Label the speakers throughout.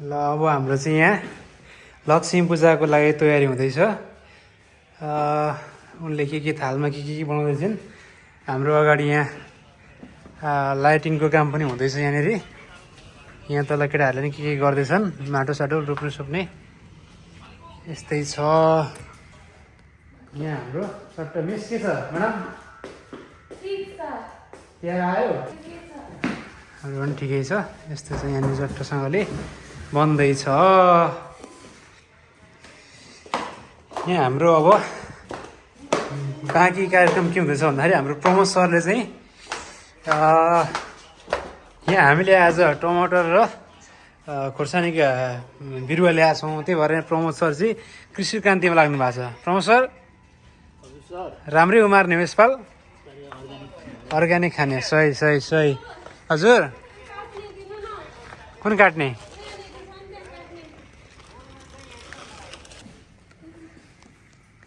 Speaker 1: ल अब हाम्रो चाहिँ यहाँ लक्ष्मी पूजाको लागि तयारी हुँदैछ। उनले के थालमा के बनाउँदैछन्। हाम्रो अगाडि यहाँ लाइटिङको काम पनि हुँदैछ। यहाँनिर यहाँ तल केटाहरूले नि के गर्दैछन्, माटो साटो रोप्नु सोप्ने यस्तै छ। यहाँ हाम्रो सट्ट मिस के छ म्याडम? यहाँ आयो हाम्रो पनि ठिकै छ। यस्तो चाहिँ यहाँनिर चट्टसँगले बन्दैछ। यहाँ हाम्रो अब बाँकी कार्यक्रम के हुँदैछ भन्दाखेरि हाम्रो प्रमोद सरले चाहिँ यहाँ हामीले आज टमाटर र खोर्सानीका बिरुवा ल्याएको छौँ। त्यही भएर प्रमोद सर चाहिँ कृषि क्रान्तिमा लाग्नु भएको छ। प्रमोद सर राम्रै उमार्ने हो यसपाल, अर्ग्यानिक खाने। सही हजुर। कुन काट्ने?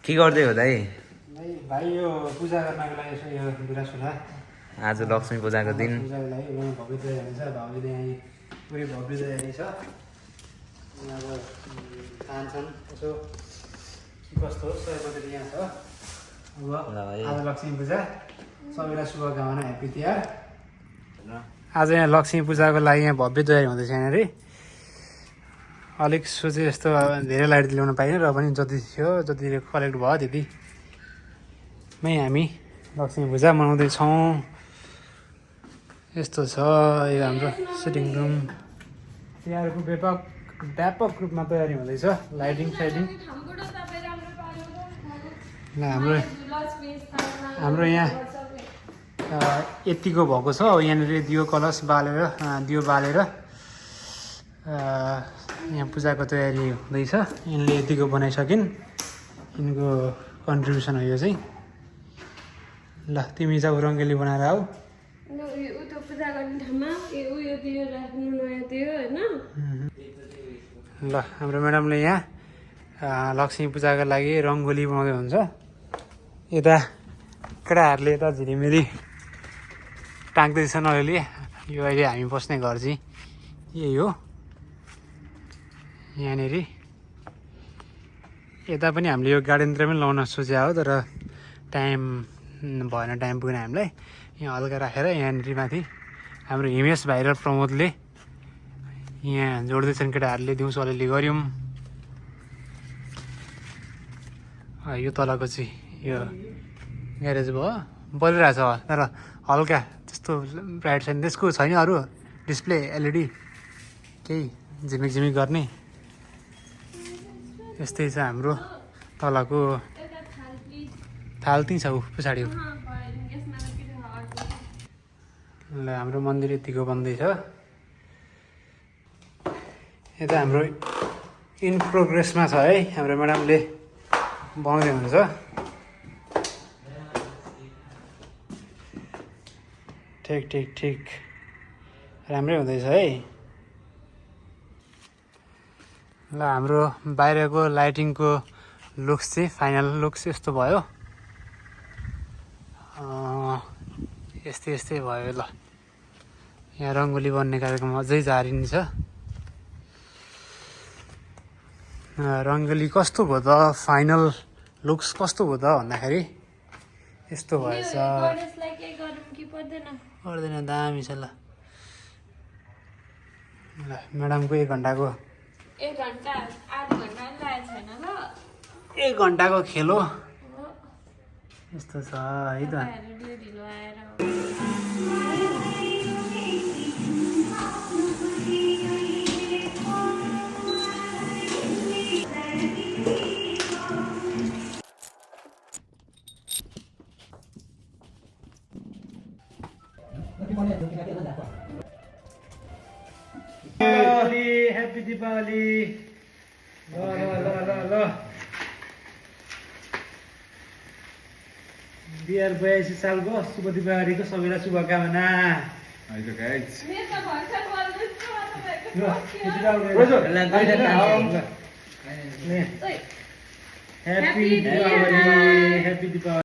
Speaker 2: के गर्दै हो दाइ?
Speaker 1: भाइ यो पूजा गर्नको लागि यो गुरासुरा
Speaker 2: आज लक्ष्मी पूजाको दिन
Speaker 1: पूजाको लागि भव्य तयारी छ। भाउजूले यहाँ पुरै भव्य तयारी छ। अब खान्छन् यसो के कस्तो हो सयपत्री यहाँ छ। अब आज लक्ष्मी पूजा, सबैलाई शुभकामना, ह्याप्पी तिहार। आज यहाँ लक्ष्मी पूजाको लागि यहाँ भव्य तयारी हुँदैछ। यहाँनिर अलिक सोचे जस्तो धेरै लाइट ल्याउन पाइयो र पनि जति थियो जति कलेक्ट भयो त्यतिमै हामी लक्ष्मी पूजा मनाउँदैछौँ। यस्तो छ यो हाम्रो सिटिङ रुम। तिहारको व्यापक रूपमा तयारी हुँदैछ। लाइटिङ साइटिङ ल हाम्रो यहाँ यतिको भएको छ। अब यहाँनिर दियो कलश बालेर यहाँ पूजाको तयारी हुँदैछ। यिनले यतिको बनाइसकिन्। यिनको कन्ट्रिब्युसन हो यो चाहिँ। ल तिमी चाहिँ रङ्गोली बनाएर आऊ। ल हाम्रो म्याडमले यहाँ लक्ष्मी पूजाको लागि रङ्गोली बनाउँदै हुन्छ। यता केटाहरूले यता झिलिमिली टाङ्दैछन् अलिअलि। यो अहिले हामी बस्ने घर चाहिँ यही हो। यहाँनिर यता पनि हामीले यो गार्डनतिर पनि लाउन सोचेको हो, तर टाइम भएन, टाइम पुगेन हामीलाई। यहाँ हल्का राखेर यहाँनिर माथि हाम्रो हिमेश भाइ र प्रमोदले यहाँ जोड्दैछन्। केटाहरूले दिउँसो अलिअलि गऱ्यौँ। यो तलको चाहिँ यो ग्यारेज भयो, बलिरहेछ तर हल्का त्यस्तो ब्राइट छैन। त्यसको छैन अरू डिस्प्ले एलइडी केही झिमिक गर्ने। यस्तै छ हाम्रो तलको थाल त्यहीँ छ ऊ पछाडि। ल हाम्रो मन्दिर यतिको बन्दैछ। यता हाम्रो इन प्रोग्रेसमा छ है। हाम्रो म्याडमले बनाउँदै हुन्छ। ठिक राम्रै हुँदैछ है। ल हाम्रो बाहिरको लाइटिङको लुक्स चाहिँ फाइनल लुक्स यस्तो भयो। यस्तै भयो। ल यहाँ रङ्गोली बन्ने कार्यक्रम अझै जारी नै छ। रङ्गोली कस्तो भयो त, फाइनल लुक्स कस्तो भयो त भन्दाखेरि यस्तो भएछ। पर्दैन, दामी छ। ल म्याडमको 1 घन्टाको खेल हो। यस्तो छ है त। ह्याप्पी दीपावली। ल बिहार 82 सालको शुभ दीपावलीको सबैलाई शुभकामना। ह्याप्पी दीपावली।